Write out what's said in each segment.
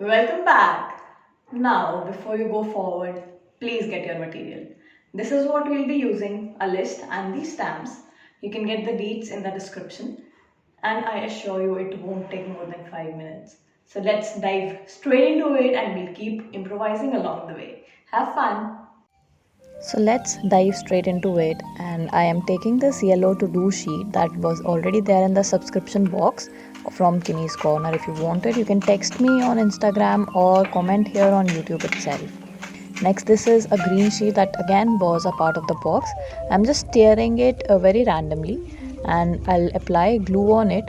Welcome back. Now, before you go forward, please get your material. This is what we'll be using, a list and these stamps. You can get the deets in the description, and I assure you it won't take more than 5 minutes. So let's dive straight into it and we'll keep improvising along the way. Have fun. So let's dive straight into it, and I am taking this yellow to do sheet that was already there in the subscription box from Kimmy's Corner. If you want it, you can text me on Instagram or comment here on YouTube itself. Next, this is a green sheet that again was a part of the box. I'm just tearing it very randomly, and I'll apply glue on it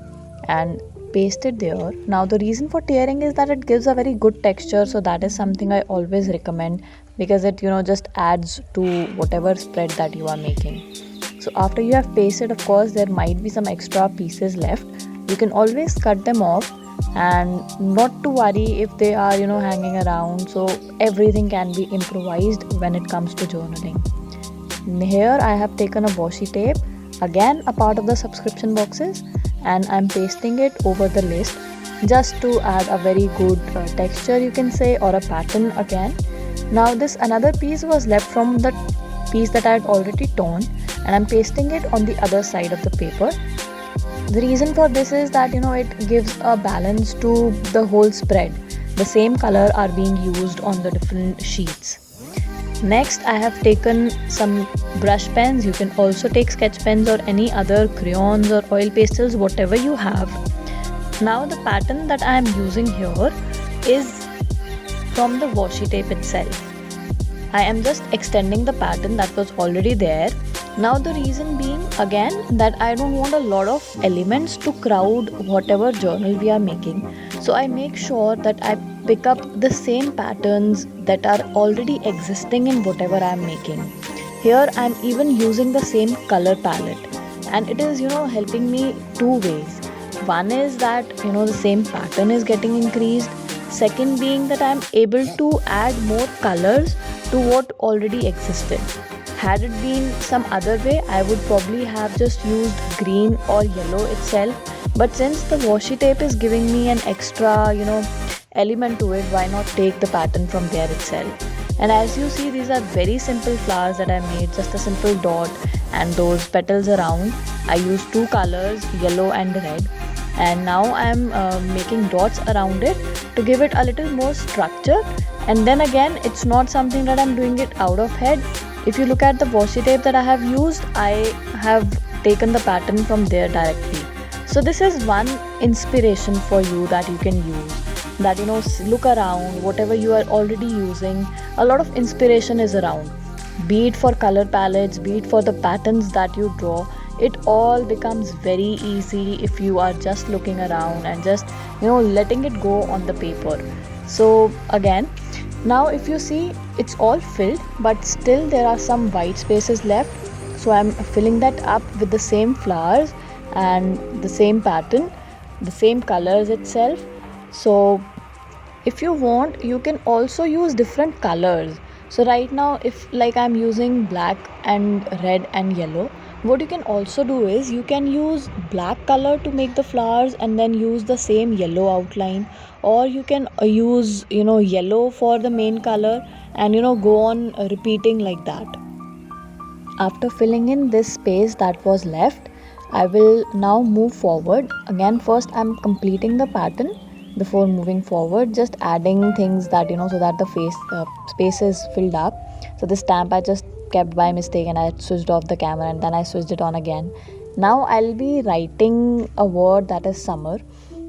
and paste it there. Now the reason for tearing is that it gives a very good texture, so that is something I always recommend because it just adds to whatever spread that you are making. So after you have pasted, of course there might be some extra pieces left. You can always cut them off and not to worry if they are hanging around. So everything can be improvised when it comes to journaling. Here I have taken a washi tape, again a part of the subscription boxes, and I'm pasting it over the list just to add a very good texture, you can say, or a pattern again. Now this another piece was left from the piece that I had already torn, and I'm pasting it on the other side of the paper. The reason for this is that it gives a balance to the whole spread. The same color are being used on the different sheets. Next, I have taken some brush pens. You can also take sketch pens or any other crayons or oil pastels, whatever you have. Now the pattern that I am using here is from the washi tape itself. I am just extending the pattern that was already there. Now the reason being again that I don't want a lot of elements to crowd whatever journal we are making. So I make sure that I pick up the same patterns that are already existing in whatever I am making. Here I am even using the same color palette, and it is helping me two ways. One is that the same pattern is getting increased. Second being that I am able to add more colors to what already existed. Had it been some other way, I would probably have just used green or yellow itself. But since the washi tape is giving me an extra, element to it, why not take the pattern from there itself? And as you see, these are very simple flowers that I made, just a simple dot and those petals around. I used two colors, yellow and red. And now I am making dots around it to give it a little more structure. And then again, it's not something that I'm doing it out of head. If you look at the washi tape that I have used, I have taken the pattern from there directly. So this is one inspiration for you that you can use. That look around, whatever you are already using, a lot of inspiration is around. Be it for color palettes, be it for the patterns that you draw, it all becomes very easy if you are just looking around and just letting it go on the paper. So again, now if you see, it's all filled, but still there are some white spaces left. So I'm filling that up with the same flowers and the same pattern, the same colors itself. So if you want, you can also use different colors. So right now, if like I'm using black and red and yellow, what you can also do is you can use black color to make the flowers and then use the same yellow outline, or you can use yellow for the main color and go on repeating like that. After filling in this space that was left, I will now move forward. Again, first I'm completing the pattern before moving forward, just adding things that so that the space is filled up. So this stamp I just kept by mistake and I switched off the camera and then I switched it on again. Now I'll be writing a word that is summer.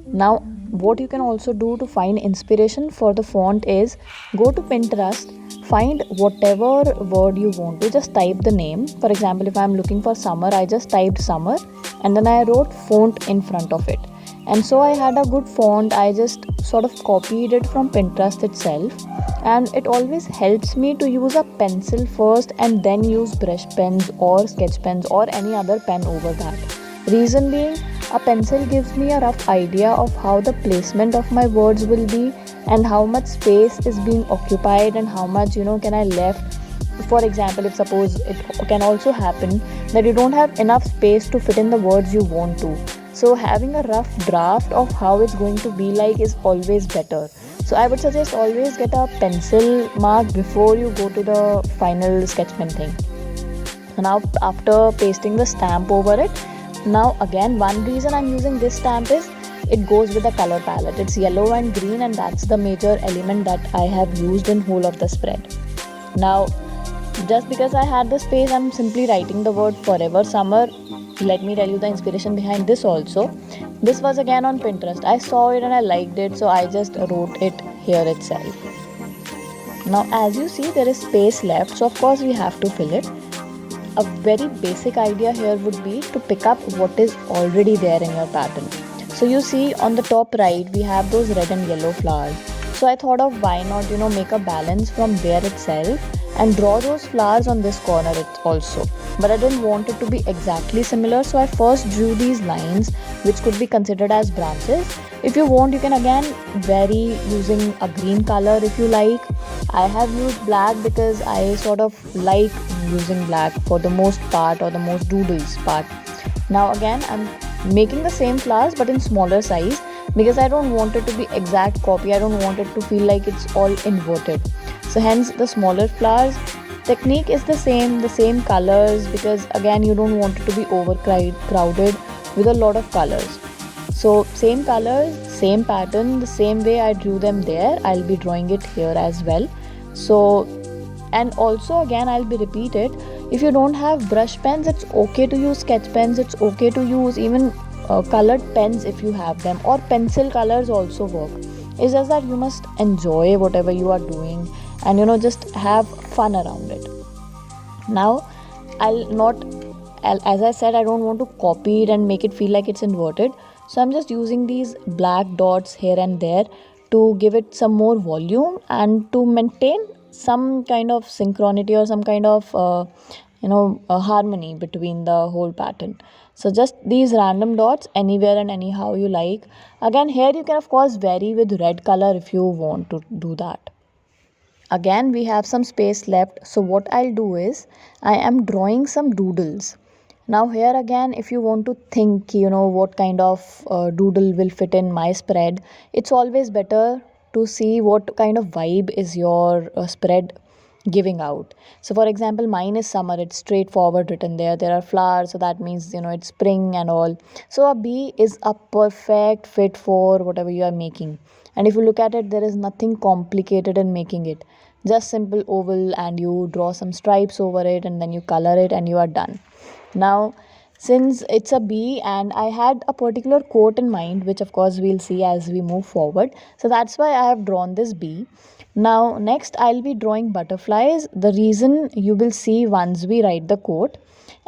Now what you can also do to find inspiration for the font is go to Pinterest, find whatever word you want to, just type the name. For example, if I'm looking for summer, I just typed summer and then I wrote font in front of it. And so I had a good font. I just sort of copied it from Pinterest itself, and it always helps me to use a pencil first and then use brush pens or sketch pens or any other pen over that. Reason being, a pencil gives me a rough idea of how the placement of my words will be and how much space is being occupied and how much can I left. For example, if suppose it can also happen that you don't have enough space to fit in the words you want to, so having a rough draft of how it's going to be like is always better. So I would suggest always get a pencil mark before you go to the final sketch pen thing. Now after pasting the stamp over it, now again one reason I'm using this stamp is it goes with the color palette. It's yellow and green, and that's the major element that I have used in whole of the spread. Now just because I had the space, I'm simply writing the word forever summer. Let me tell you the inspiration behind this also. This was again on Pinterest. I saw it and I liked it, so I just wrote it here itself. Now as you see, there is space left, so of course we have to fill it. A very basic idea here would be to pick up what is already there in your pattern. So you see on the top right we have those red and yellow flowers. So I thought of why not make a balance from there itself and draw those flowers on this corner also. But I didn't want it to be exactly similar, so I first drew these lines which could be considered as branches. If you want, you can again vary using a green color if you like. I have used black because I sort of like using black for the most part, or the most doodles part. Now again I'm making the same flowers but in smaller size because I don't want it to be exact copy. I don't want it to feel like it's all inverted. So hence the smaller flowers. Technique is the same colors, because again you don't want it to be overcrowded with a lot of colors. So same colors, same pattern, the same way I drew them there, I'll be drawing it here as well. So, and also again I'll be repeated, if you don't have brush pens, it's okay to use sketch pens, it's okay to use even colored pens if you have them, or pencil colors also work. It's just that you must enjoy whatever you are doing and just have fun around it. Now as I said, I don't want to copy it and make it feel like it's inverted, so I'm just using these black dots here and there to give it some more volume and to maintain some kind of synchronity or some kind of a harmony between the whole pattern. So just these random dots anywhere and anyhow you like. Again here you can of course vary with red color if you want to do that. Again we have some space left, so what I'll do is I am drawing some doodles. Now here again, if you want to think what kind of doodle will fit in my spread, it's always better to see what kind of vibe is your spread giving out. So for example, mine is summer, it's straightforward written there are flowers, so that means it's spring and all. So a bee is a perfect fit for whatever you are making. And if you look at it, there is nothing complicated in making it. Just simple oval, and you draw some stripes over it, and then you color it and you are done. Now since it's a bee and I had a particular quote in mind, which of course we'll see as we move forward, so that's why I have drawn this bee. Now next I'll be drawing butterflies. The reason you will see once we write the quote.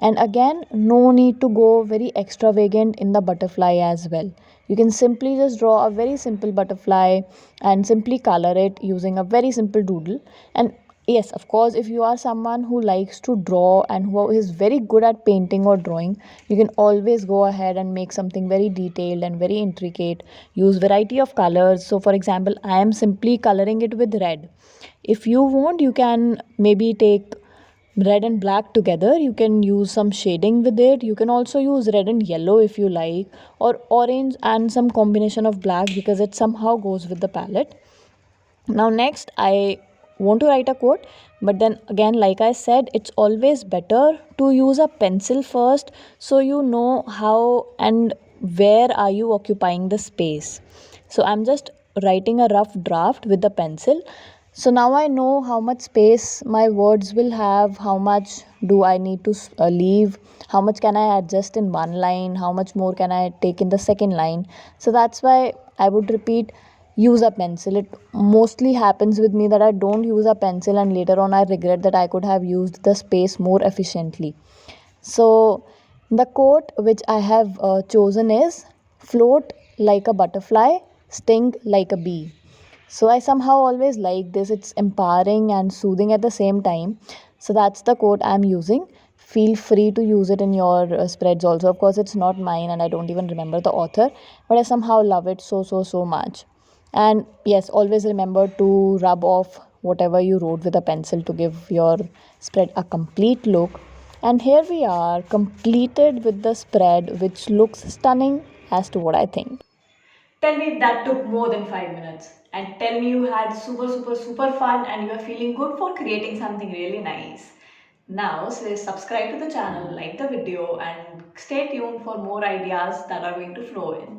And again, no need to go very extravagant in the butterfly as well. You can simply just draw a very simple butterfly and simply color it using a very simple doodle. And yes, of course, if you are someone who likes to draw and who is very good at painting or drawing, you can always go ahead and make something very detailed and very intricate. Use variety of colors. So for example, I am simply coloring it with red. If you want, you can maybe take red and black together. You can use some shading with it. You can also use red and yellow if you like, or orange and some combination of black, because it somehow goes with the palette. Now next I want to write a quote, but then again, like I said, it's always better to use a pencil first, so you know how and where are you occupying the space. So I'm just writing a rough draft with the pencil. So now I know how much space my words will have, how much do I need to leave, how much can I adjust in one line, how much more can I take in the second line. So that's why I would repeat, use a pencil. It mostly happens with me that I don't use a pencil and later on I regret that I could have used the space more efficiently. So the quote which I have chosen is, float like a butterfly, sting like a bee. So I somehow always like this. It's empowering and soothing at the same time. So that's the quote I'm using. Feel free to use it in your spreads also. Of course, it's not mine and I don't even remember the author, but I somehow love it so much. And yes, always remember to rub off whatever you wrote with a pencil to give your spread a complete look. And here we are, completed with the spread, which looks stunning as to what I think. Tell me if that took more than 5 minutes. and tell me you had super fun and you are feeling good for creating something really nice. Now, subscribe to the channel, like the video, and stay tuned for more ideas that are going to flow in.